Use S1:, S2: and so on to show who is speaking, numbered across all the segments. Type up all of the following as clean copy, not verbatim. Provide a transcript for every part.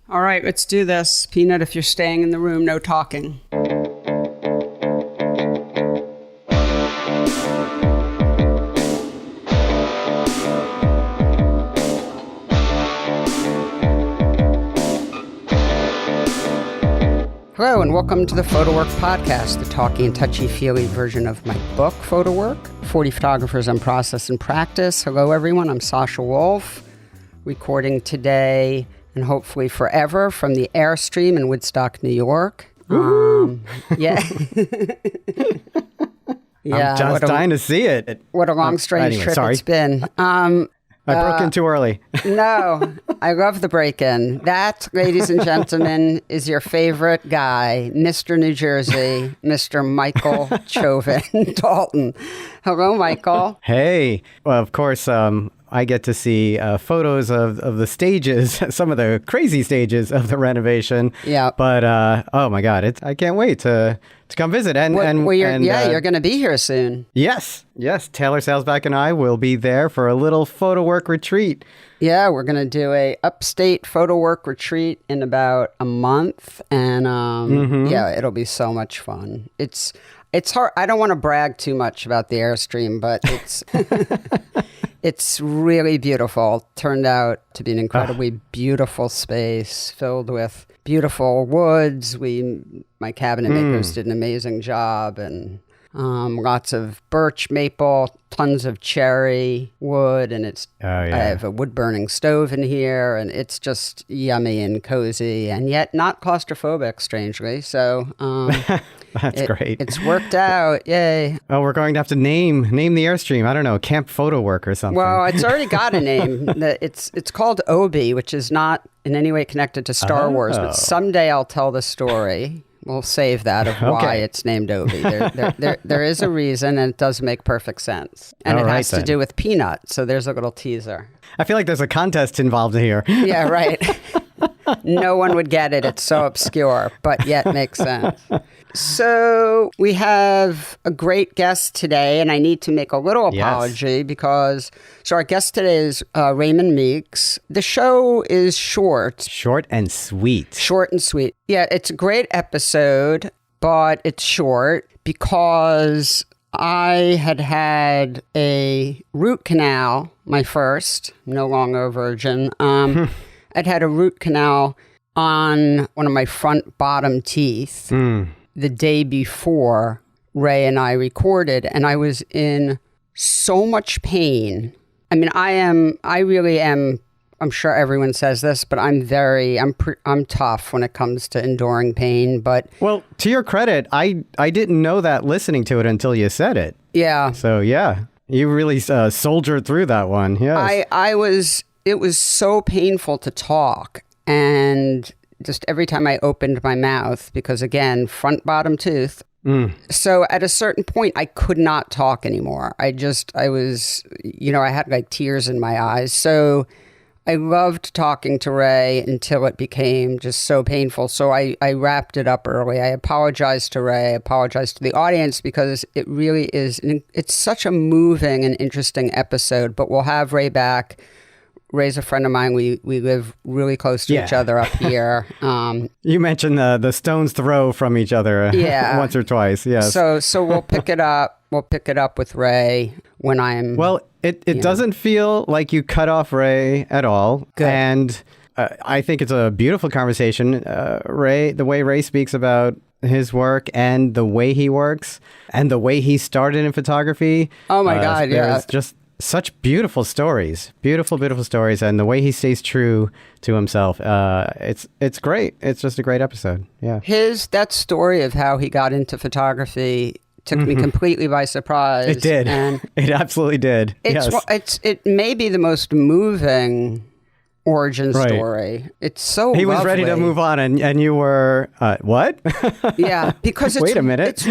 S1: All right, let's do this. Peanut, if you're staying in the room, no talking. Hello, and welcome to the PhotoWork podcast, the talky and touchy-feely version of my book, PhotoWork, 40 Photographers on Process and Practice. Hello, everyone. I'm Sasha Wolf, recording today and hopefully forever from the Airstream in Woodstock, New York. Yeah.
S2: I'm just dying to see it.
S1: What a long, strange trip it's been.
S2: I broke in too early.
S1: No, I love the break-in. That, ladies and gentlemen, is your favorite guy, Mr. New Jersey, Mr. Michael Chauvin Dalton. Hello, Michael.
S2: Hey. Well, of course, I get to see photos of the stages, some of the crazy stages of the renovation.
S1: Yeah.
S2: But, oh my God, I can't wait to come visit.
S1: You're going to be here soon.
S2: Yes. Taylor Salesback and I will be there for a little PhotoWork retreat.
S1: Yeah, we're going to do a upstate PhotoWork retreat in about a month. And yeah, it'll be so much fun. It's hard. I don't want to brag too much about the Airstream, but it's it's really beautiful. Turned out to be an incredibly beautiful space filled with beautiful woods. My cabinet makers did an amazing job, and lots of birch, maple, tons of cherry wood, and I have a wood-burning stove in here, and it's just yummy and cozy, and yet not claustrophobic, strangely. So
S2: that's great.
S1: It's worked out. Yay.
S2: Oh, we're going to have to name the Airstream. I don't know, Camp PhotoWork or something.
S1: Well, it's already got a name. It's called Obi, which is not in any way connected to Star Wars, but someday I'll tell the story. We'll save that of why it's named Obi. There is a reason, and it does make perfect sense. And it has to do with peanut, so there's a little teaser.
S2: I feel like there's a contest involved here.
S1: Yeah, right. No one would get it. It's so obscure, but yet makes sense. So we have a great guest today, and I need to make a little apology because our guest today is Raymond Meeks. The show is short.
S2: Short and sweet.
S1: Short and sweet. Yeah, it's a great episode, but it's short because I had a root canal, my first, no longer a virgin. I'd had a root canal on one of my front bottom teeth the day before Ray and I recorded, and I was in so much pain. I mean, I really am, I'm sure everyone says this, but I'm tough when it comes to enduring pain, but... Well,
S2: to your credit, I didn't know that listening to it until you said it.
S1: Yeah.
S2: So, yeah, you really soldiered through that one, yes.
S1: It was so painful to talk, and just every time I opened my mouth, because again, front bottom tooth. So at a certain point, I could not talk anymore. I was, I had like tears in my eyes. So I loved talking to Ray until it became just so painful. So I wrapped it up early. I apologized to Ray. I apologized to the audience because it really is, it's such a moving and interesting episode, but we'll have Ray back. Ray's a friend of mine. We live really close to each other up here.
S2: You mentioned the stone's throw from each other once or twice. Yes.
S1: So we'll pick it up. We'll pick it up with Ray when I'm...
S2: Well, it doesn't feel like you cut off Ray at all.
S1: Good.
S2: And I think it's a beautiful conversation. The way Ray speaks about his work and the way he works and the way he started in photography.
S1: Oh my God, yeah.
S2: It's just... such beautiful stories, beautiful stories, and the way he stays true to himself. It's great. It's just a great episode. Yeah.
S1: That story of how he got into photography took me completely by surprise.
S2: It did. And it absolutely did.
S1: It may be the most moving origin story. It's so
S2: He was ready to move on, and you were what?
S1: Yeah, because
S2: wait a minute.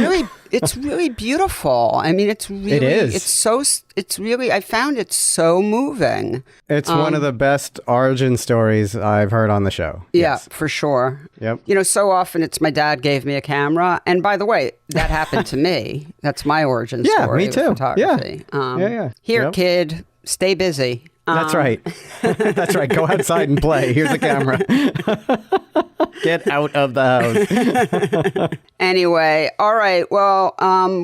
S1: It's really beautiful. I mean, it is. I found it so moving.
S2: It's one of the best origin stories I've heard on the show.
S1: Yeah,
S2: yes.
S1: for sure.
S2: Yep.
S1: So often it's my dad gave me a camera, and by the way, that happened to me. That's my origin story.
S2: Yeah, me too.
S1: Photography.
S2: Yeah.
S1: Here, kid, stay busy.
S2: That's right. That's right. Go outside and play. Here's the camera. Get out of the house.
S1: Anyway, all right. Well,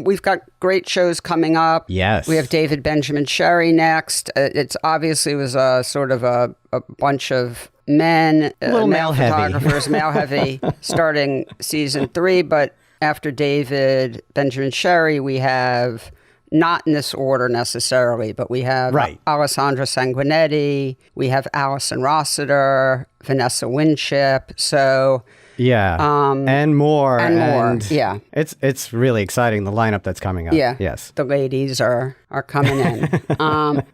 S1: we've got great shows coming up.
S2: Yes.
S1: We have David Benjamin Sherry next. It's obviously was a sort of a bunch of men,
S2: a little male
S1: photographers,
S2: heavy.
S1: male heavy, starting season 3. But after David Benjamin Sherry, we have, not in this order necessarily, but we have Alessandra Sanguinetti, we have Allison Rossiter, Vanessa Winship. So
S2: and more.
S1: Yeah.
S2: It's really exciting, the lineup that's coming up.
S1: Yeah.
S2: Yes.
S1: The ladies are coming in. All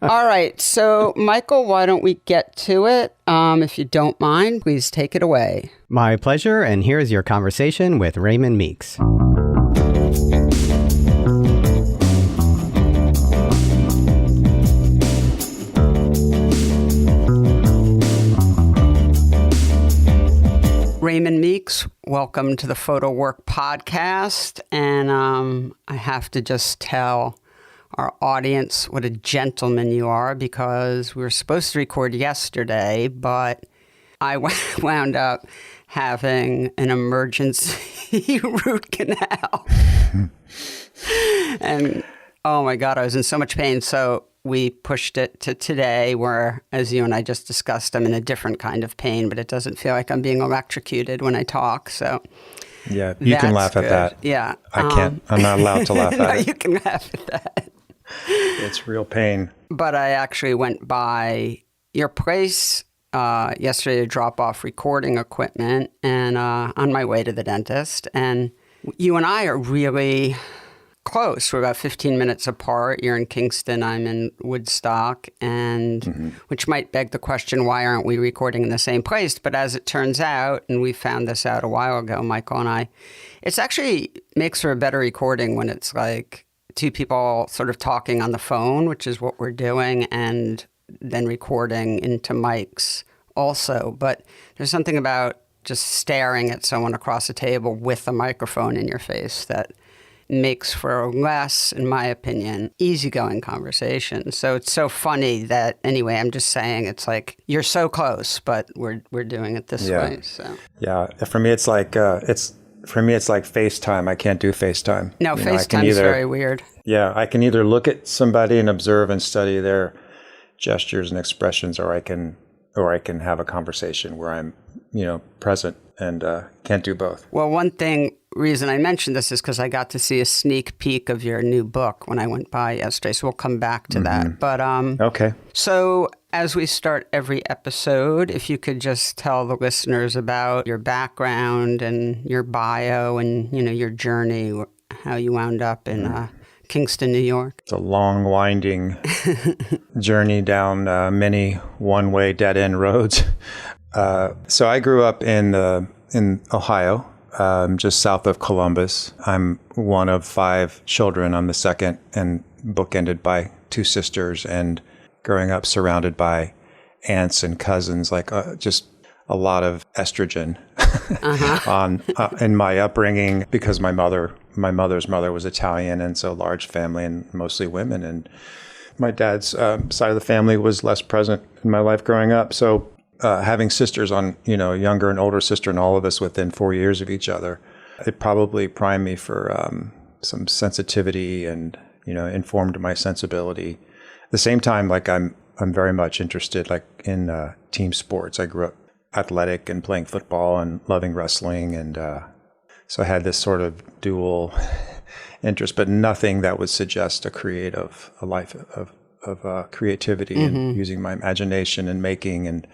S1: right. So, Michael, why don't we get to it? If you don't mind, please take it away.
S2: My pleasure. And here's your conversation with Raymond Meeks.
S1: Raymond Meeks, welcome to the PhotoWork podcast. And I have to just tell our audience what a gentleman you are, because we were supposed to record yesterday, but I wound up having an emergency root canal. And oh my God, I was in so much pain. So we pushed it to today, where, as you and I just discussed, I'm in a different kind of pain, but it doesn't feel like I'm being electrocuted when I talk. So
S3: yeah, you can laugh at that.
S1: Yeah.
S3: I can't. I'm not allowed to laugh at it.
S1: You can laugh at that.
S3: It's real pain.
S1: But I actually went by your place yesterday to drop off recording equipment, and on my way to the dentist. And you and I are really close. We're about 15 minutes apart. You're in Kingston, I'm in Woodstock, and which might beg the question, why aren't we recording in the same place? But as it turns out, and we found this out a while ago, Michael and I, it's actually makes for a better recording when it's like two people sort of talking on the phone, which is what we're doing, and then recording into mics also. But there's something about just staring at someone across a table with a microphone in your face that makes for a less, in my opinion, easygoing conversation. So it's so funny that, anyway, I'm just saying, it's like you're so close, but we're doing it this way. So
S3: yeah, for me it's like FaceTime. I can't do FaceTime.
S1: No, FaceTime is very weird.
S3: Yeah, I can either look at somebody and observe and study their gestures and expressions, or I can have a conversation where I'm, present, and can't do both.
S1: Well, one reason I mentioned this is because I got to see a sneak peek of your new book when I went by yesterday. So we'll come back to that. But
S3: okay.
S1: So as we start every episode, if you could just tell the listeners about your background and your bio and your journey, how you wound up in Kingston, New York.
S3: It's a long, winding journey down many one-way dead-end roads. So I grew up in Ohio. Just south of Columbus. I'm one of 5 children. I'm the second, and bookended by 2 sisters, and growing up surrounded by aunts and cousins, like just a lot of estrogen in my upbringing, because my mother's mother was Italian, and so large family and mostly women. And my dad's side of the family was less present in my life growing up. So having sisters on, younger and older sister, and all of us within 4 years of each other, it probably primed me for some sensitivity and, informed my sensibility. At the same time, like I'm very much interested in team sports. I grew up athletic and playing football and loving wrestling. And so I had this sort of dual interest, but nothing that would suggest a life of creativity and using my imagination and making. And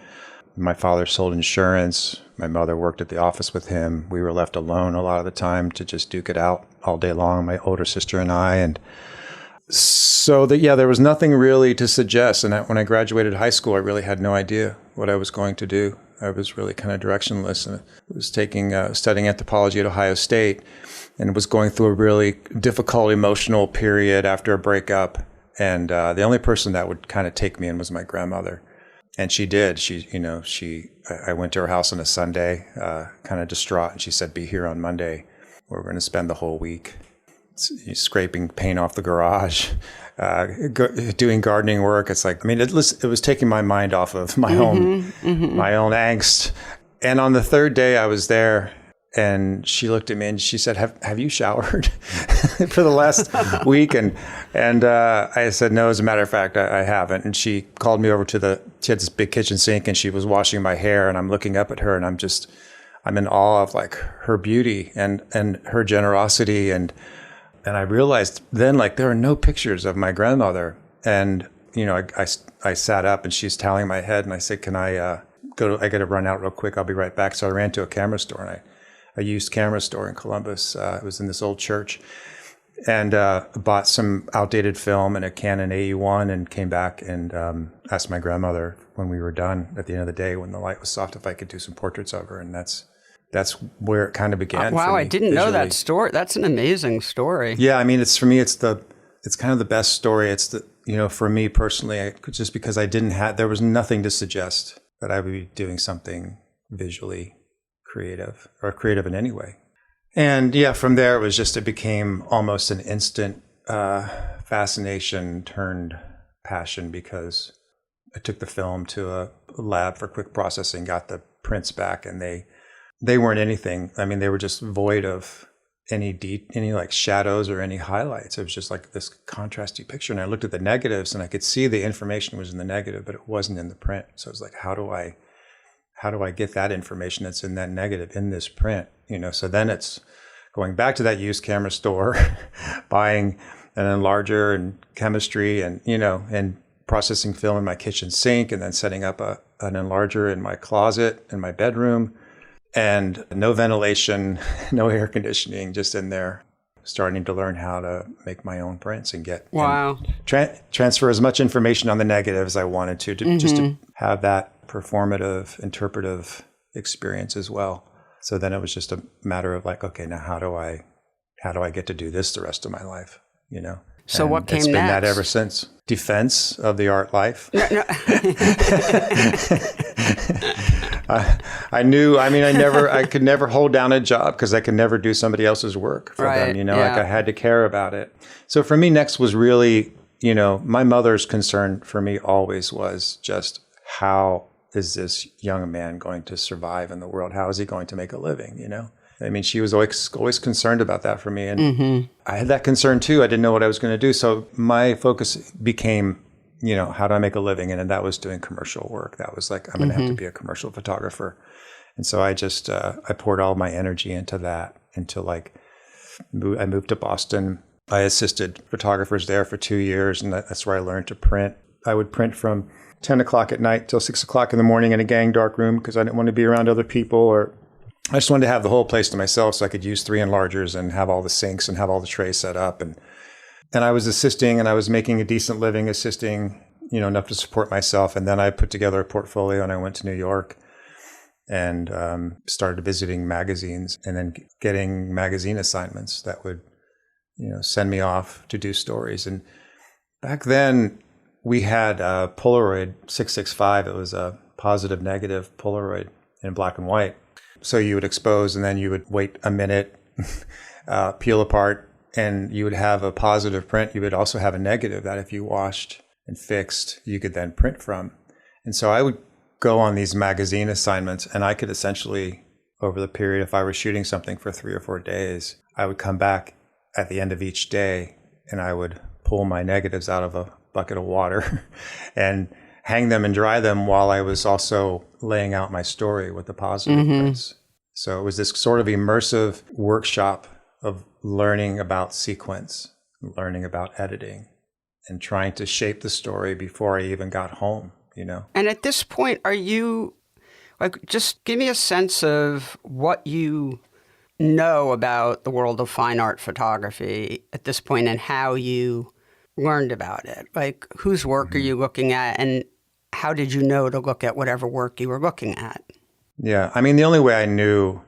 S3: my father sold insurance. My mother worked at the office with him. We were left alone a lot of the time to just duke it out all day long, my older sister and I. And so there was nothing really to suggest. And when I graduated high school, I really had no idea what I was going to do. I was really kind of directionless, and I was studying anthropology at Ohio State, and was going through a really difficult emotional period after a breakup. And the only person that would kind of take me in was my grandmother. And she did. I went to her house on a Sunday, kind of distraught, and she said, "Be here on Monday. We're going to spend the whole week." scraping paint off the garage, doing gardening work. It's like, I mean, it was taking my mind off of my own angst. And on the third day I was there, and she looked at me and she said, have you showered for the last week? And I said, no, as a matter of fact, I haven't. And she called me over she had this big kitchen sink, and she was washing my hair, and I'm looking up at her, and I'm in awe of like her beauty and her generosity. And I realized then, like, there are no pictures of my grandmother. And, I sat up, and she's toweling my head, and I said, can I I got to run out real quick. I'll be right back. So I ran to a camera store, and a used camera store in Columbus. It was in this old church, and bought some outdated film and a Canon AE1, and came back and asked my grandmother when we were done at the end of the day, when the light was soft, if I could do some portraits of her. And that's where it kind of began.
S1: Wow,
S3: for me,
S1: I didn't know that story. That's an amazing story.
S3: Yeah, I mean, it's kind of the best story. It's for me personally, just because there was nothing to suggest that I would be doing something visually creative or creative in any way. And yeah, from there it became almost an instant fascination turned passion, because I took the film to a lab for quick processing, got the prints back, and they weren't anything. I mean, they were just void of any like shadows or any highlights. It was just like this contrasty picture. And I looked at the negatives, and I could see the information was in the negative, but it wasn't in the print. So it was like, how do I get that information that's in that negative in this print? So then it's going back to that used camera store, buying an enlarger and chemistry, and and processing film in my kitchen sink, and then setting up an enlarger in my closet in my bedroom, and no ventilation, no air conditioning, just in there, starting to learn how to make my own prints and get transfer as much information on the negative as I wanted to just to have that performative, interpretive experience as well. So then it was just a matter of like, okay, now how do I get to do this the rest of my life?
S1: So what came next?
S3: It's been that ever since. Defense of the art life. No. I could never hold down a job, because I could never do somebody else's work for them. Like I had to care about it. So for me, next was really, my mother's concern for me always was just, how is this young man going to survive in the world? How is he going to make a living? I mean, she was always concerned about that for me. And I had that concern too. I didn't know what I was going to do. So my focus became, how do I make a living? And that was doing commercial work. That was like, I'm going to have to be a commercial photographer. And so I just, I poured all my energy into that until I moved to Boston. I assisted photographers there for 2 years, and that's where I learned to print. I would print from 10 o'clock at night till 6 o'clock in the morning in a gang dark room, because I didn't want to be around other people, or I just wanted to have the whole place to myself, so I could use 3 enlargers and have all the sinks and have all the trays set up. And I was assisting, and I was making a decent living assisting, enough to support myself. And then I put together a portfolio, and I went to New York and started visiting magazines, and then getting magazine assignments that would, send me off to do stories. And back then we had a Polaroid 665. It was a positive negative Polaroid in black and white. So you would expose, and then you would wait a minute, peel apart, and you would have a positive print. You would also have a negative that if you washed and fixed, you could then print from. And so I would go on these magazine assignments, and I could essentially, over the period, if I was shooting something for 3 or 4 days, I would come back at the end of each day, and I would pull my negatives out of a bucket of water and hang them and dry them while I was also laying out my story with the positive prints. So it was this sort of immersive workshop of learning about sequence, learning about editing, and trying to shape the story before I even got home, And
S1: at this point, are you, just give me a sense of what you know about the world of fine art photography at this point, and how you learned about it. Like, whose work are you looking at, and how did you know to look at whatever work you were looking at?
S3: Yeah, I mean, the only way I knew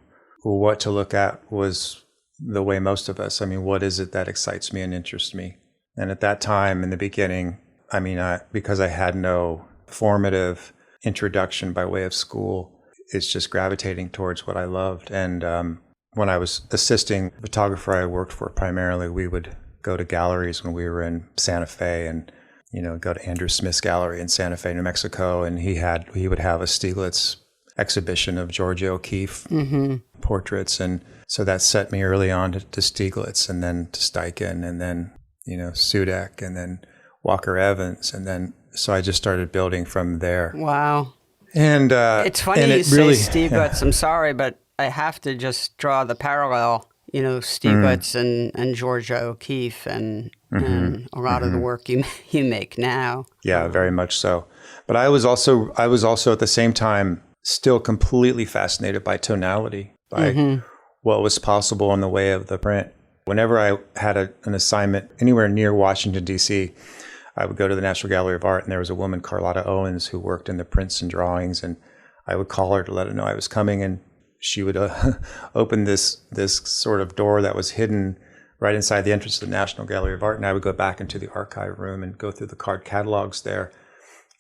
S3: what to look at was the way most of us. I mean, what is it that excites me and interests me? And at that time, in the beginning, I mean, because I had no formative introduction by way of school, it's just gravitating towards what I loved. And when I was assisting the photographer I worked for primarily, we would go to galleries when we were in Santa Fe and, go to Andrew Smith's gallery in Santa Fe, New Mexico. And he would have a Stieglitz exhibition of Georgia O'Keeffe portraits. And so that set me early on to Stieglitz, and then to Steichen, and then, Sudeck, and then Walker Evans. And then, so I just started building from there.
S1: Wow.
S3: And
S1: it's funny you say Stieglitz. I'm sorry, but I have to just draw the parallel, Stieglitz and Georgia O'Keeffe and a lot of the work you make now.
S3: Yeah, very much so. But I was also at the same time still completely fascinated by tonality, by what was possible in the way of the print. Whenever I had an assignment anywhere near Washington, D.C., I would go to the National Gallery of Art, and there was a woman, Carlotta Owens, who worked in the prints and drawings, and I would call her to let her know I was coming, and she would open this sort of door that was hidden right inside the entrance of the National Gallery of Art, and I would go back into the archive room and go through the card catalogs there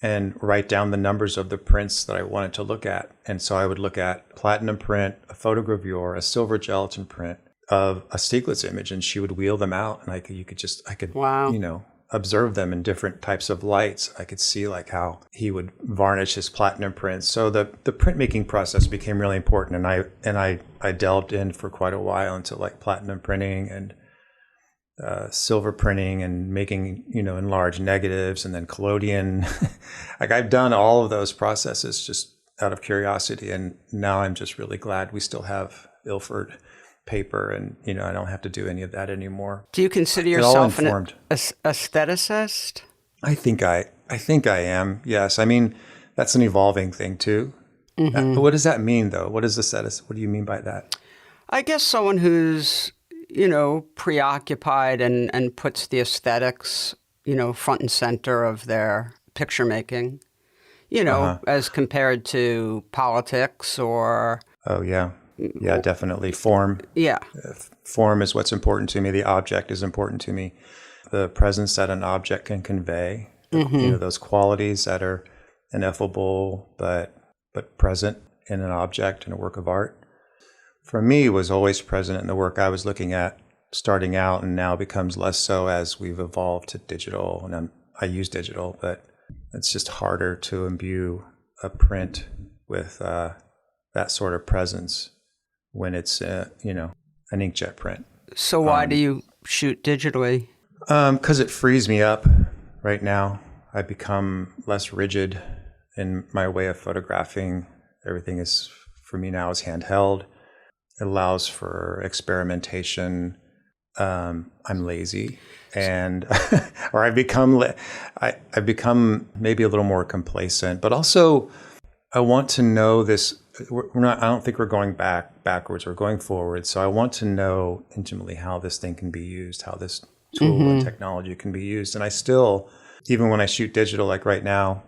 S3: and write down the numbers of the prints that I wanted to look at. And so I would look at platinum print, a photogravure, a silver gelatin print of a Stieglitz image, and she would wheel them out, and I could
S1: wow.
S3: Observe them in different types of lights. I could see like how he would varnish his platinum prints. So the printmaking process became really important, and I delved in for quite a while into like platinum printing and silver printing and making enlarged negatives, and then collodion. Like I've done all of those processes just out of curiosity, and now I'm just really glad we still have Ilford paper, and I don't have to do any of that anymore.
S1: Do you consider yourself an aestheticist?
S3: I think I am. Yes. I mean, that's an evolving thing too. What does that mean though? What is aesthetic? What do you mean by that?
S1: I guess someone who's preoccupied and puts the aesthetics front and center of their picture making, as compared to politics or
S3: Yeah, definitely. Form.
S1: Yeah.
S3: Form is what's important to me. The object is important to me. The presence that an object can convey, those qualities that are ineffable but present in an object, in a work of art, for me was always present in the work I was looking at starting out, and now becomes less so as we've evolved to digital. And I use digital, but it's just harder to imbue a print with that sort of presence when it's, an inkjet print.
S1: So why do you shoot digitally?
S3: Because it frees me up right now. I've become less rigid in my way of photographing. Everything is, for me now, is handheld. It allows for experimentation. I'm lazy, and or I've become maybe a little more complacent, but also I want to know this. I don't think we're going backwards. We're going forward. So I want to know intimately how this thing can be used, how this tool and technology can be used. And I still, even when I shoot digital, like right now,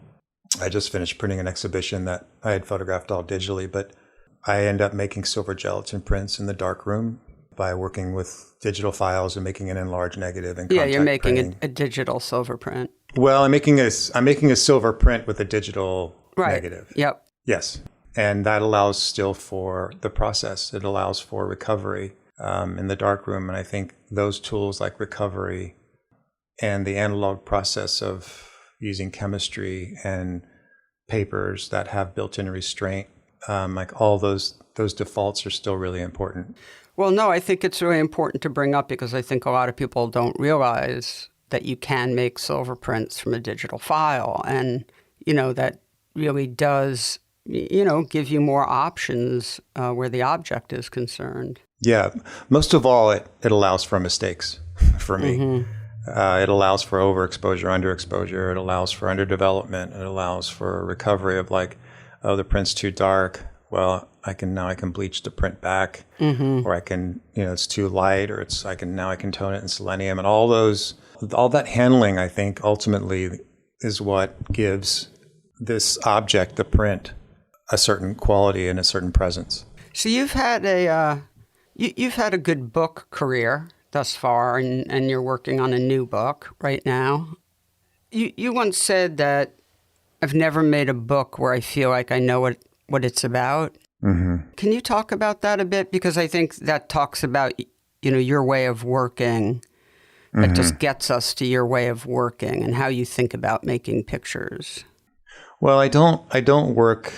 S3: I just finished printing an exhibition that I had photographed all digitally, but I end up making silver gelatin prints in the darkroom by working with digital files and making an enlarged negative and contact
S1: you're making
S3: printing.
S1: a digital silver print.
S3: Well, I'm making a silver print with a digital negative.
S1: Yep.
S3: Yes. And that allows still for the process. It allows for recovery in the darkroom. And I think those tools like recovery and the analog process of using chemistry and papers that have built-in restraint, like all those defaults are still really important.
S1: Well, no, I think it's really important to bring up because I think a lot of people don't realize that you can make silver prints from a digital file. And, that really does give you more options where the object is concerned.
S3: Yeah. Most of all, it allows for mistakes for me. It allows for overexposure, underexposure. It allows for underdevelopment. It allows for recovery of like, oh, the print's too dark. Well, I can bleach the print back, or I can, it's too light, or I can tone it in selenium, and all that handling, I think ultimately is what gives this object, the print, a certain quality and a certain presence.
S1: So you've had a good book career thus far, and you're working on a new book right now. You once said that I've never made a book where I feel like I know what it's about. Can you talk about that a bit? Because I think that talks about, your way of working. That just gets us to your way of working and how you think about making pictures.
S3: Well, I don't work.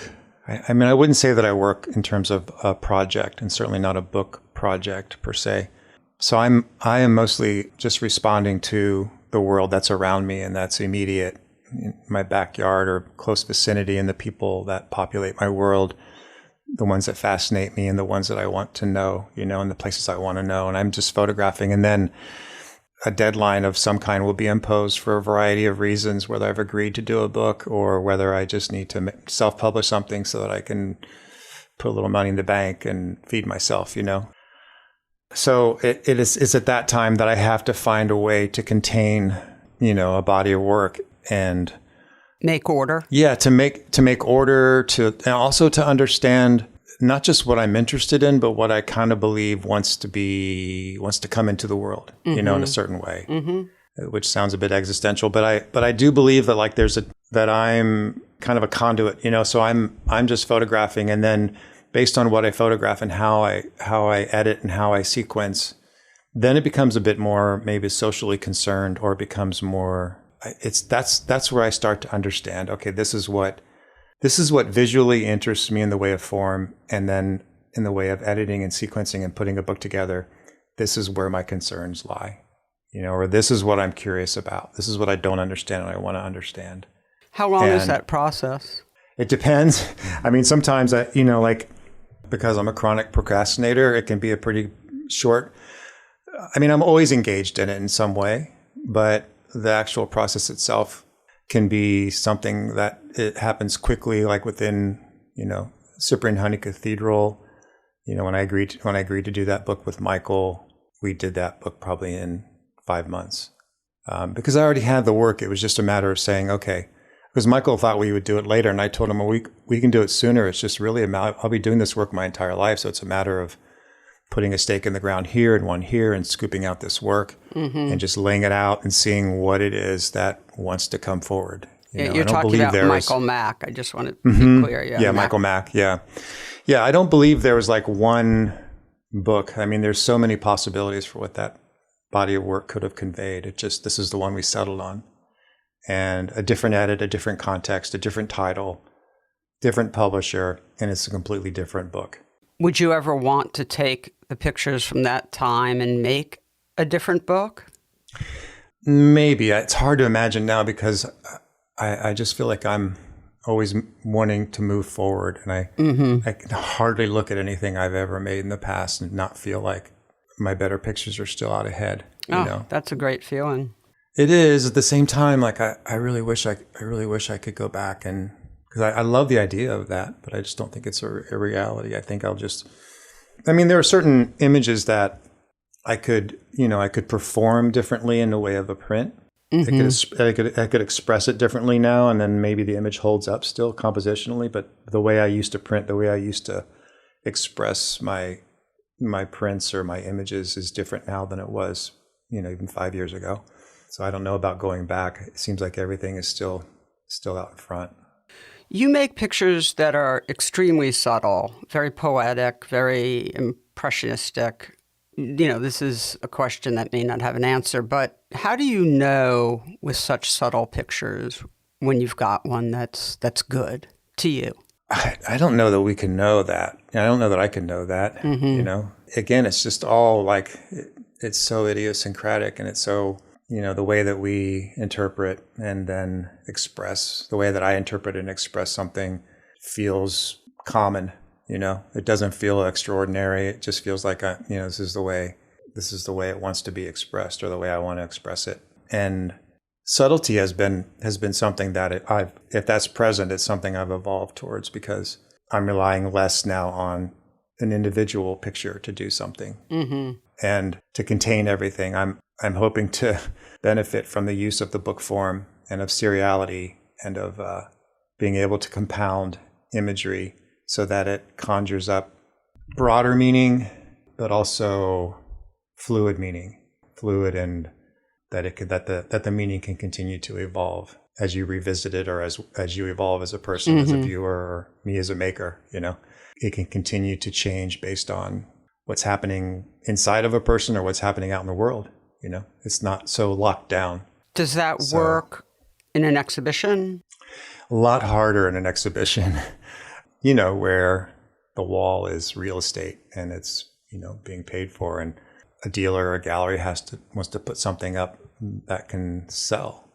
S3: I mean, I wouldn't say that I work in terms of a project, and certainly not a book project per se. So I am mostly just responding to the world that's around me and that's immediate in my backyard or close vicinity, and the people that populate my world, the ones that fascinate me and the ones that I want to know, and the places I want to know. And I'm just photographing, and then a deadline of some kind will be imposed for a variety of reasons, whether I've agreed to do a book or whether I just need to self-publish something so that I can put a little money in the bank and feed myself, So it's at that time that I have to find a way to contain, a body of work and
S1: make order.
S3: Yeah, to make order, and also to understand not just what I'm interested in, but what I kind of believe wants to come into the world, in a certain way, which sounds a bit existential, but I do believe that that I'm kind of a conduit, so I'm just photographing, and then based on what I photograph and how I edit and how I sequence, then it becomes a bit more maybe socially concerned, or it becomes more, that's where I start to understand, okay, this is what visually interests me in the way of form, and then in the way of editing and sequencing and putting a book together, this is where my concerns lie, or this is what I'm curious about. This is what I don't understand and I want to understand.
S1: How long is that process?
S3: It depends. I mean, sometimes because I'm a chronic procrastinator, it can be a pretty short. I mean, I'm always engaged in it in some way, but the actual process itself can be something that it happens quickly, like within, Cyprian Honey Cathedral. When I agreed to do that book with Michael, we did that book probably in 5 months, because I already had the work. It was just a matter of saying, okay, because Michael thought we would do it later, and I told him, well, we can do it sooner. It's just really I'll be doing this work my entire life, so it's a matter of putting a stake in the ground here and one here and scooping out this work and just laying it out and seeing what it is that wants to come forward.
S1: You're talking about Michael Mack. I just want to be clear.
S3: Yeah, Michael Mack. Yeah. Yeah, I don't believe there was like one book. I mean, there's so many possibilities for what that body of work could have conveyed. This is the one we settled on. And a different edit, a different context, a different title, different publisher, and it's a completely different book.
S1: Would you ever want to take the pictures from that time and make a different book?
S3: Maybe. It's hard to imagine now, because I just feel like I'm always wanting to move forward. And I can hardly look at anything I've ever made in the past and not feel like my better pictures are still out ahead.
S1: That's a great feeling.
S3: It is. At the same time, like I really wish I could go back, and because I love the idea of that, but I just don't think it's a reality. I think there are certain images that I could perform differently in the way of a print. I could express it differently now, and then maybe the image holds up still compositionally, but the way I used to print, the way I used to express my prints or my images is different now than it was, even 5 years ago. So I don't know about going back. It seems like everything is still out in front.
S1: You make pictures that are extremely subtle, very poetic, very impressionistic. This is a question that may not have an answer, but how do you know with such subtle pictures when you've got one that's good to you?
S3: I don't know that we can know that. I don't know that I can know that. Again, it's just all like, it's so idiosyncratic, and it's so, the way that we interpret and then express, the way that I interpret and express something feels common. It doesn't feel extraordinary. It just feels like, this is the way it wants to be expressed, or the way I want to express it. And subtlety has been something that if that's present, it's something I've evolved towards, because I'm relying less now on an individual picture to do something and to contain everything. I'm hoping to benefit from the use of the book form and of seriality and of being able to compound imagery so that it conjures up broader meaning, but also fluid meaning, and that the meaning can continue to evolve as you revisit it, or as you evolve as a person, as a viewer, or me as a maker. it can continue to change based on what's happening inside of a person or what's happening out in the world. It's not so locked down.
S1: Does that work in an exhibition?
S3: A lot harder in an exhibition, where the wall is real estate and it's, being paid for, and a dealer or a gallery wants to put something up that can sell,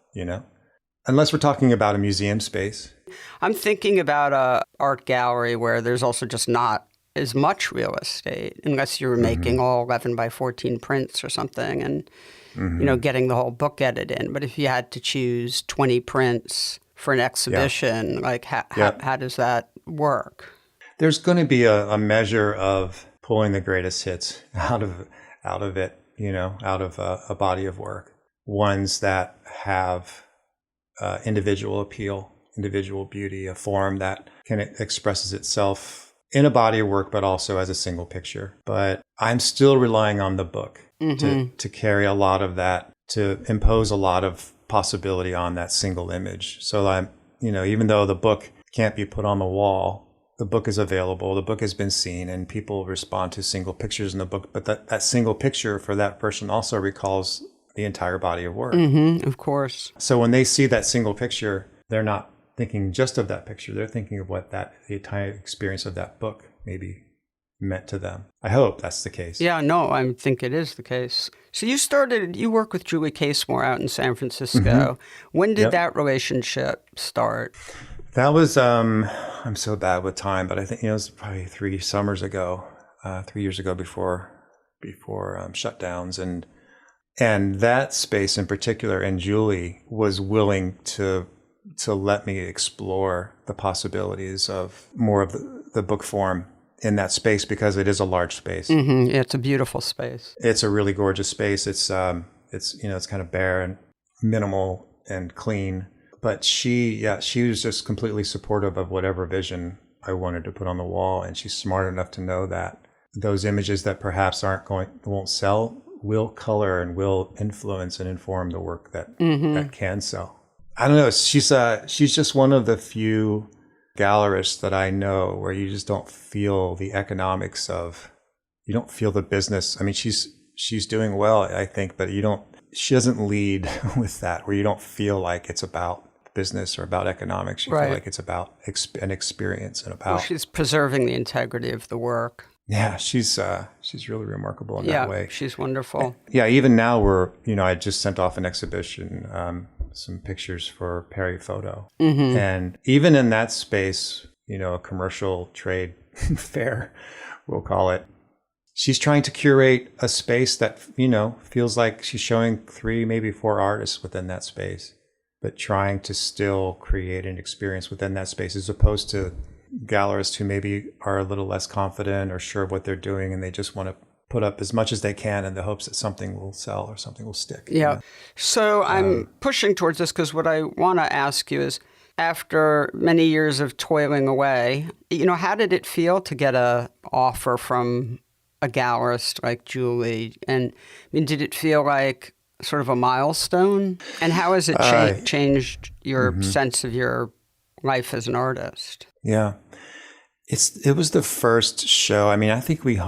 S3: unless we're talking about a museum space.
S1: I'm thinking about a art gallery where there's also just not as much real estate, unless you're making all 11 by 14 prints or something and, getting the whole book edited in. But if you had to choose 20 prints for an exhibition, how does that work?
S3: There's going to be a measure of pulling the greatest hits out of it, out of a body of work. Ones that have individual appeal, individual beauty, a form that expresses itself in a body of work, but also as a single picture. But I'm still relying on the book to carry a lot of that, to impose a lot of possibility on that single image. So I'm, even though the book can't be put on the wall, the book is available, the book has been seen, and people respond to single pictures in the book. But that single picture for that person also recalls the entire body of work.
S1: Of course.
S3: So when they see that single picture, they're not thinking just of that picture. They're thinking of what the entire experience of that book maybe meant to them. I hope that's the case.
S1: Yeah, no, I think it is the case. So you work with Julie Casemore out in San Francisco. When did that relationship start?
S3: That was, I'm so bad with time, but I think it was probably 3 years ago before shutdowns. And that space in particular, and Julie was willing to let me explore the possibilities of more of the book form in that space, because it is a large space.
S1: Yeah, it's a beautiful space.
S3: It's a really gorgeous space. It's kind of bare and minimal and clean. But she was just completely supportive of whatever vision I wanted to put on the wall. And she's smart enough to know that those images that perhaps won't sell will color and will influence and inform the work that can sell. I don't know. She's just one of the few gallerists that I know where you just don't feel the economics you don't feel the business. I mean, she's doing well, I think, but she doesn't lead with that, where you don't feel like it's about business or about economics. You feel like it's about an experience and about.
S1: Well, she's preserving the integrity of the work.
S3: Yeah, she's really remarkable in that way.
S1: Yeah, she's wonderful.
S3: Yeah, even now I just sent off an exhibition, some pictures for Perry Photo. And even in that space, a commercial trade fair, we'll call it, she's trying to curate a space that, feels like she's showing 3, maybe 4 artists within that space, but trying to still create an experience within that space, as opposed to gallerists who maybe are a little less confident or sure of what they're doing, and they just want to put up as much as they can in the hopes that something will sell or something will stick.
S1: Yeah. So I'm pushing towards this because what I want to ask you is, after many years of toiling away, how did it feel to get an offer from a gallerist like Julie? And did it feel like sort of a milestone? And how has it changed your sense of your life as an artist?
S3: Yeah. It was the first show. I mean, I think we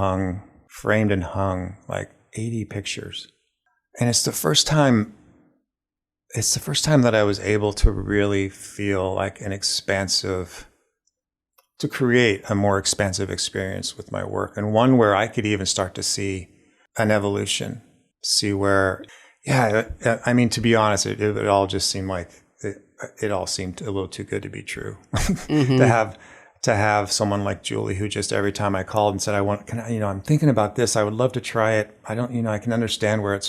S3: framed and hung like 80 pictures. And it's the first time that I was able to really feel like to create a more expansive experience with my work, and one where I could even start to see an evolution, see where, to be honest, it all just seemed like it all seemed a little too good to be true. to have someone like Julie, who just every time I called and said, I'm thinking about this, I would love to try it. I can understand where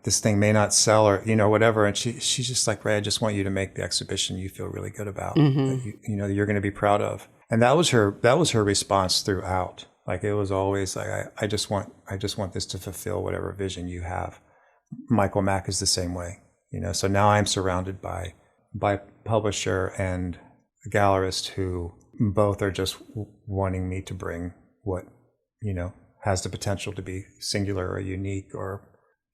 S3: this thing may not sell or, whatever. And she's just like, Ray, I just want you to make the exhibition you feel really good about, that you're going to be proud of. And that was her response throughout. Like, it was always like, I just want this to fulfill whatever vision you have. Michael Mack is the same way, so now I'm surrounded by publisher and a gallerist who both are just wanting me to bring what, has the potential to be singular or unique or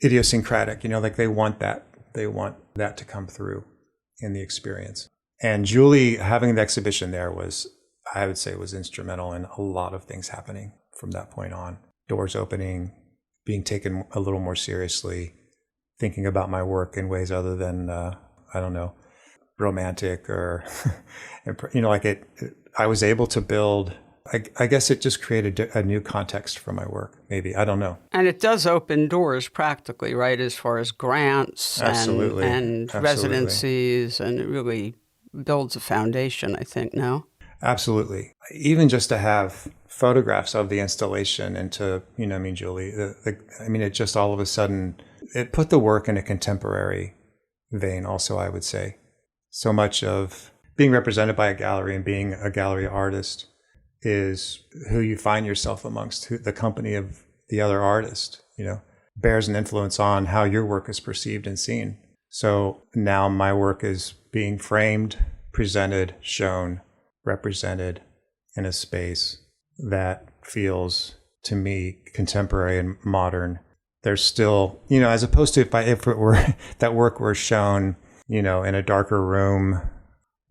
S3: idiosyncratic, like they want that to come through in the experience. And Julie having the exhibition there was I would say was instrumental in a lot of things happening from that point on. Doors opening, being taken a little more seriously, thinking about my work in ways other than, I don't know, romantic or, like I was able to build, I guess it just created a new context for my work, maybe. I don't know.
S1: And it does open doors practically, right, as far as grants
S3: Absolutely.
S1: and residencies, and it really builds a foundation, I think, no?
S3: Absolutely. Even just to have photographs of the installation and to, Julie, it just all of a sudden, it put the work in a contemporary vein also, I would say. So much of being represented by a gallery and being a gallery artist is who you find yourself amongst, the company of the other artist, bears an influence on how your work is perceived and seen. So now my work is being framed, presented, shown, represented in a space that feels to me contemporary and modern. There's still, as opposed to if it were that work were shown, in a darker room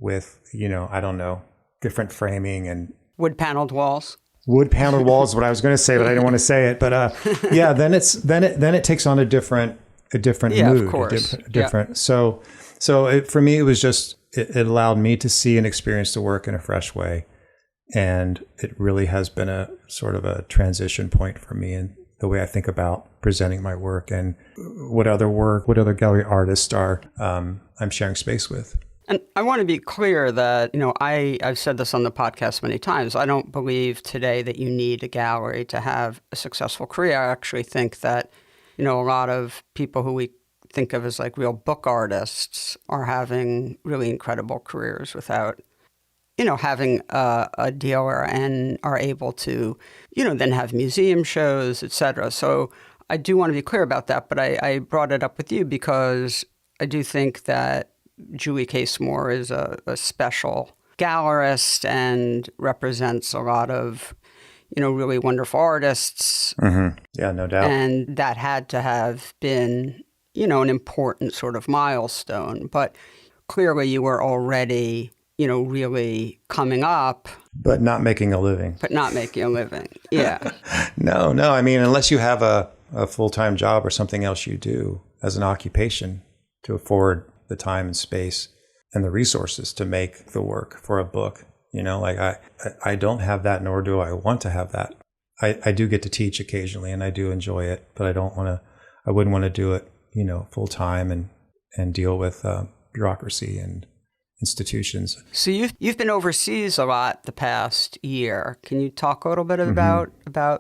S3: with, I don't know, different framing and
S1: wood paneled walls.
S3: Wood paneled walls is what I was going to say, but I didn't want to say it. But yeah, then it takes on a different mood,
S1: of course.
S3: different. So for me, it was just it allowed me to see and experience the work in a fresh way, and it really has been a sort of a transition point for me in the way I think about presenting my work and what other gallery artists are I'm sharing space with.
S1: And I want to be clear that, I've said this on the podcast many times. I don't believe today that you need a gallery to have a successful career. I actually think that, a lot of people who we think of as like real book artists are having really incredible careers without, having a dealer, and are able to, then have museum shows, et cetera. So I do want to be clear about that. But I brought it up with you because I do think that Julie Case-Moore is a special gallerist and represents a lot of, really wonderful artists.
S3: Mm-hmm. Yeah, no doubt.
S1: And that had to have been, an important sort of milestone. But clearly you were already, really coming up.
S3: But not making a living.
S1: Yeah.
S3: No. I mean, unless you have a full-time job or something else you do as an occupation to afford the time and space and the resources to make the work for a book. I don't have that, nor do I want to have that. I do get to teach occasionally and I do enjoy it, but I wouldn't want to do it, full time and deal with bureaucracy and institutions.
S1: So you've been overseas a lot the past year. Can you talk a little bit about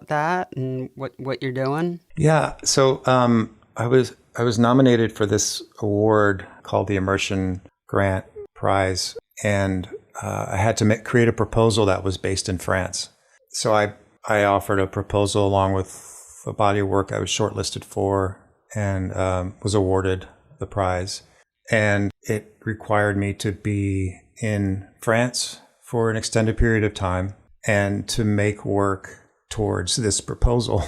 S1: that and what you're doing?
S3: Yeah. So I was nominated for this award called the Immersion Grant Prize, and I had to create a proposal that was based in France. So I offered a proposal along with a body of work I was shortlisted for, and was awarded the prize. And it required me to be in France for an extended period of time and to make work towards this proposal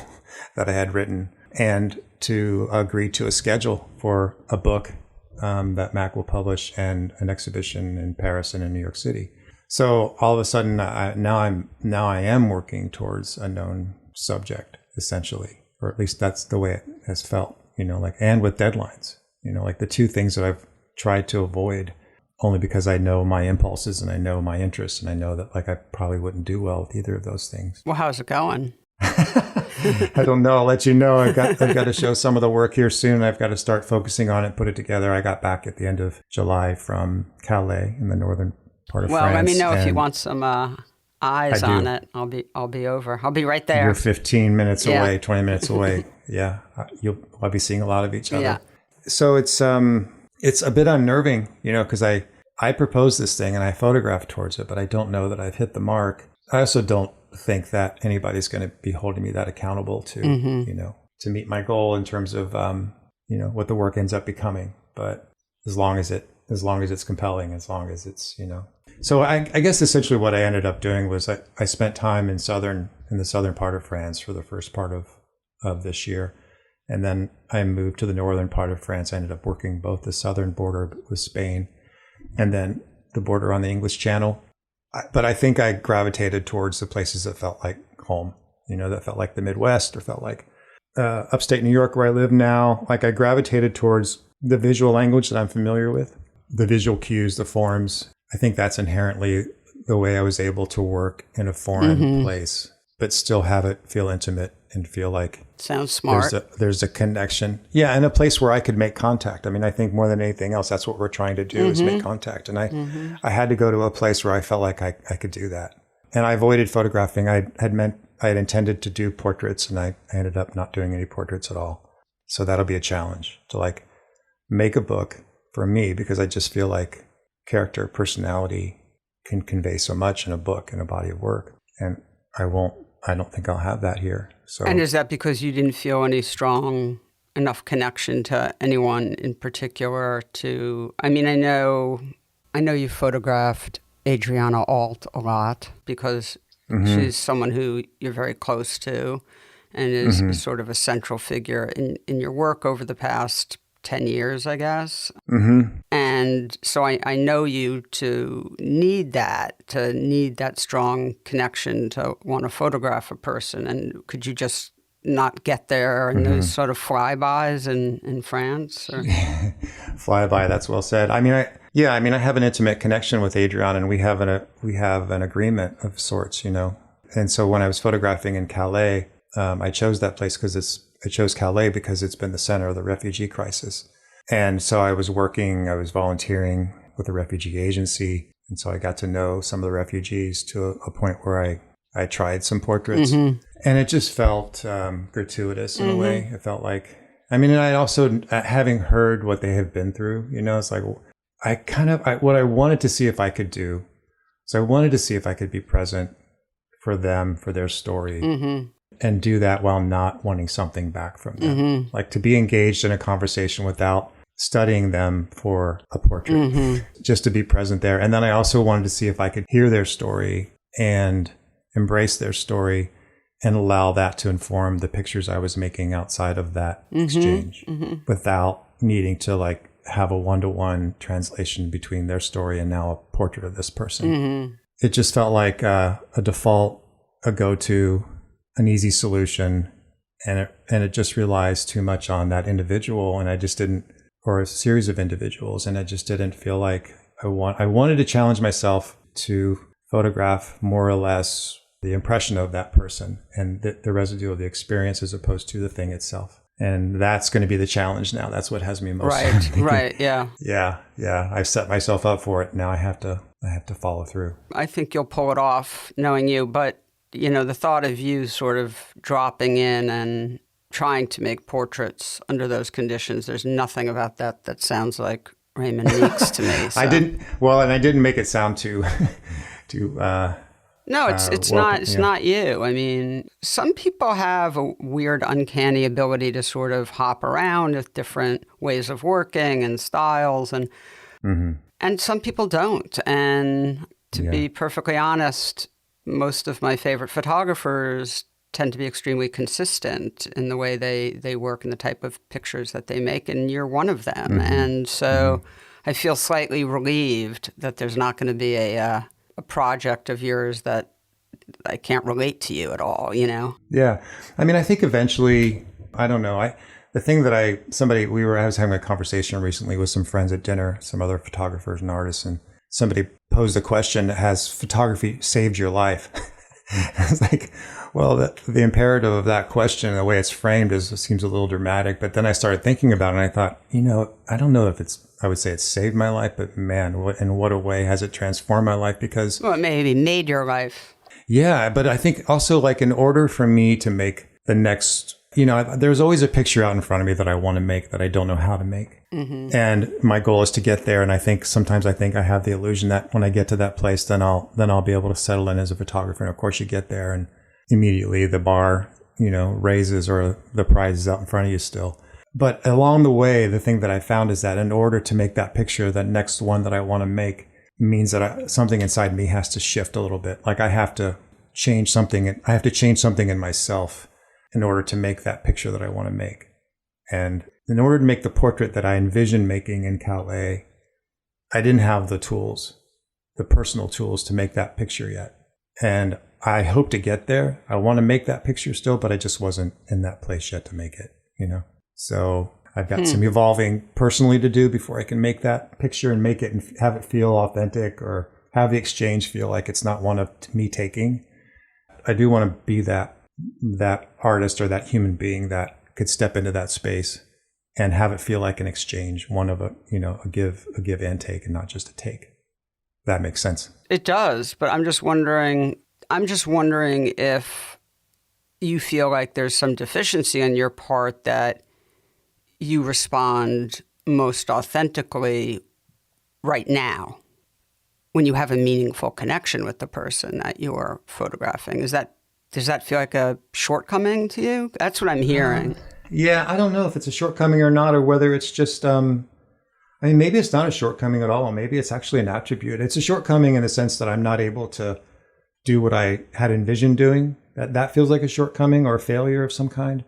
S3: that I had written, and to agree to a schedule for a book that Mac will publish and an exhibition in Paris and in New York City. So all of a sudden, now I am working towards a known subject, essentially, or at least that's the way it has felt, and with deadlines, the two things that I've tried to avoid, only because I know my impulses and I know my interests and I know that I probably wouldn't do well with either of those things.
S1: Well, how's it going?
S3: I don't know. I'll let you know. I've got to show some of the work here soon. I've got to start focusing on it, put it together. I got back at the end of July from Calais in the northern part of France.
S1: Well, let me know if you want some eyes on it. I'll be over. I'll be right there.
S3: You're 15 minutes away, 20 minutes away. Yeah, I'll be seeing a lot of each other.
S1: Yeah.
S3: So it's a bit unnerving, because I proposed this thing and I photographed towards it, but I don't know that I've hit the mark. I also don't think that anybody's going to be holding me that accountable to, to meet my goal in terms of, what the work ends up becoming. But as long as it's compelling, as long as it's, So I guess essentially what I ended up doing was I spent time in the southern part of France for the first part of this year. And then I moved to the northern part of France. I ended up working both the southern border with Spain and then the border on the English Channel. But I think I gravitated towards the places that felt like home, that felt like the Midwest or felt like upstate New York where I live now. Like I gravitated towards the visual language that I'm familiar with, the visual cues, the forms. I think that's inherently the way I was able to work in a foreign place, but still have it feel intimate and feel like
S1: sounds smart.
S3: There's a connection. Yeah, and a place where I could make contact. I mean, I think more than anything else, that's what we're trying to do is make contact. And I had to go to a place where I felt like I could do that. And I avoided photographing. I had intended to do portraits, and I ended up not doing any portraits at all. So that'll be a challenge to like make a book for me, because I just feel like character, personality can convey so much in a book, in a body of work. And I don't think I'll have that here. So.
S1: And is that because you didn't feel any strong enough connection to anyone in particular I know you photographed Adriana Alt a lot because she's someone who you're very close to and is sort of a central figure in your work over the past 10 years, I guess. And so I know you to need that strong connection to want to photograph a person. And could you just not get there in those sort of flybys in France? Or?
S3: Flyby, that's well said. I mean, I have an intimate connection with Adriana, and we have an agreement of sorts, And so when I was photographing in Calais, I chose that place I chose Calais because it's been the center of the refugee crisis. And so I was volunteering with a refugee agency. And so I got to know some of the refugees to a point where I tried some portraits. And it just felt gratuitous in a way. It felt like, and I also, having heard what they have been through, it's like, what I wanted to see if I could do. So I wanted to see if I could be present for them, for their story. And do that while not wanting something back from them. Like to be engaged in a conversation without studying them for a portrait, just to be present there. And then I also wanted to see if I could hear their story and embrace their story and allow that to inform the pictures I was making outside of that exchange without needing to like have a one-to-one translation between their story and now a portrait of this person. It just felt like a default, a go-to, an easy solution, and it just relies too much on that individual, and I just didn't, or a series of individuals, and I just didn't feel like I wanted to challenge myself to photograph more or less the impression of that person and the residue of the experience as opposed to the thing itself. And that's going to be the challenge now. That's what has me most
S1: right, yeah.
S3: Yeah. I've set myself up for it. Now I have to follow through.
S1: I think you'll pull it off, knowing you, but the thought of you sort of dropping in and trying to make portraits under those conditions, there's nothing about that sounds like Raymond Meeks to me. So.
S3: I didn't make it sound too
S1: no, it's not you. Some people have a weird, uncanny ability to sort of hop around with different ways of working and styles, and some people don't. And to be perfectly honest, most of my favorite photographers tend to be extremely consistent in the way they work and the type of pictures that they make, and you're one of them. And so I feel slightly relieved that there's not going to be a project of yours that I can't relate to you at all,
S3: Yeah. I think eventually, I don't know. The thing that I was having a conversation recently with some friends at dinner, some other photographers and artists, and somebody posed the question, has photography saved your life? I was like, well, the imperative of that question, the way it's framed, seems a little dramatic. But then I started thinking about it, and I thought, I don't know if I would say it's saved my life, but man, in what a way has it transformed my life? Because...
S1: Well, it maybe made your life.
S3: Yeah, but I think also, like, in order for me to make the next... there's always a picture out in front of me that I want to make that I don't know how to make. And my goal is to get there. And I think sometimes I have the illusion that when I get to that place, then I'll be able to settle in as a photographer. And of course you get there and immediately the bar, raises, or the prize is out in front of you still. But along the way, the thing that I found is that in order to make that picture, that next one that I want to make, means that something inside me has to shift a little bit. Like I have to change something. I have to change something in myself in order to make that picture that I want to make. And in order to make the portrait that I envisioned making in Calais, I didn't have the tools the personal tools to make that picture yet. And I hope to get there. I want to make that picture still, but I just wasn't in that place yet to make it, So I've got some evolving personally to do before I can make that picture and make it and have it feel authentic, or have the exchange feel like it's not one of me taking. I do want to be that artist or that human being that could step into that space and have it feel like an exchange, one of a give and take, and not just a take. That makes sense.
S1: It does, but I'm just wondering if you feel like there's some deficiency on your part, that you respond most authentically right now when you have a meaningful connection with the person that you're photographing. Does that feel like a shortcoming to you? That's what I'm hearing.
S3: Yeah, I don't know if it's a shortcoming or not, or whether it's just, maybe it's not a shortcoming at all. Maybe it's actually an attribute. It's a shortcoming in the sense that I'm not able to do what I had envisioned doing. That feels like a shortcoming or a failure of some kind.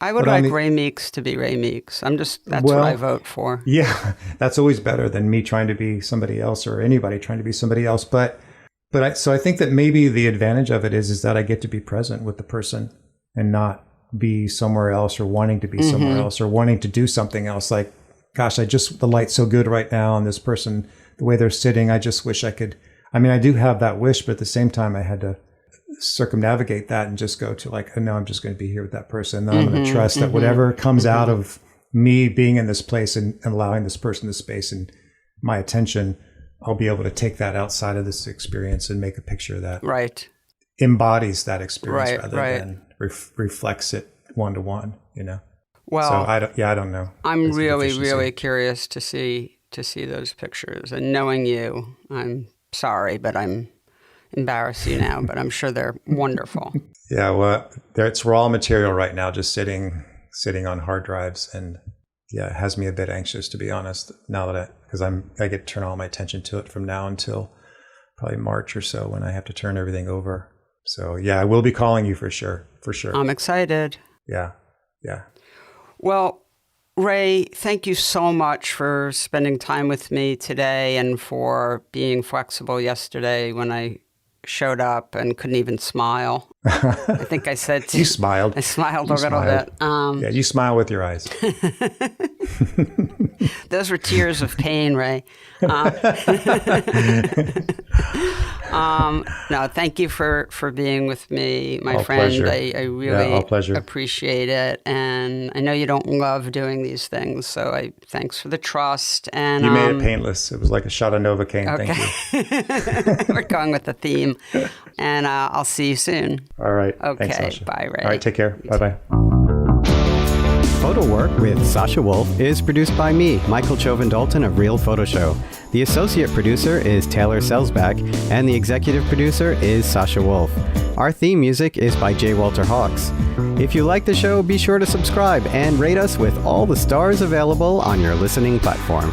S1: I would like Ray Meeks to be Ray Meeks. That's what I vote for.
S3: Yeah, that's always better than me trying to be somebody else, or anybody trying to be somebody else. So I think that maybe the advantage of it is that I get to be present with the person and not be somewhere else, or wanting to be somewhere else, or wanting to do something else. Like, gosh, the light's so good right now, and this person, the way they're sitting, I just wish I could. I do have that wish, but at the same time, I had to circumnavigate that and just go to like, no, I'm just going to be here with that person. Then I'm going to trust that whatever comes out of me being in this place and allowing this person the space and my attention, I'll be able to take that outside of this experience and make a picture that embodies that experience rather than reflects it one-to-one,
S1: Well,
S3: so I don't know.
S1: I'm really curious to see those pictures, and knowing you, I'm sorry, but I'm embarrass you now, but I'm sure they're wonderful.
S3: Yeah, well, it's raw material right now, just sitting on hard drives, and it has me a bit anxious, to be honest. Now that because I get to turn all my attention to it from now until probably March or so, when I have to turn everything over. So I will be calling you for sure.
S1: I'm excited.
S3: Yeah.
S1: Well, Ray, thank you so much for spending time with me today, and for being flexible yesterday when I showed up and couldn't even smile. I think I said
S3: you smiled.
S1: I smiled a little bit.
S3: You smile with your eyes.
S1: Those were tears of pain, Ray. No, thank you for being with me, my friend.
S3: Pleasure.
S1: I really appreciate it, and I know you don't love doing these things, so thanks for the trust. And
S3: you made it painless. It was like a shot of Novocaine.
S1: Okay.
S3: Thank you.
S1: We're going with the theme, and I'll see you soon.
S3: All right.
S1: Okay.
S3: Thanks, Sasha.
S1: Bye, Ray.
S3: All right. Take care. Bye-bye.
S2: PhotoWork with Sasha Wolf is produced by me, Michael Chauvin-Dalton of Real Photo Show. The associate producer is Taylor Selsback, and the executive producer is Sasha Wolf. Our theme music is by J. Walter Hawks. If you like the show, be sure to subscribe and rate us with all the stars available on your listening platform.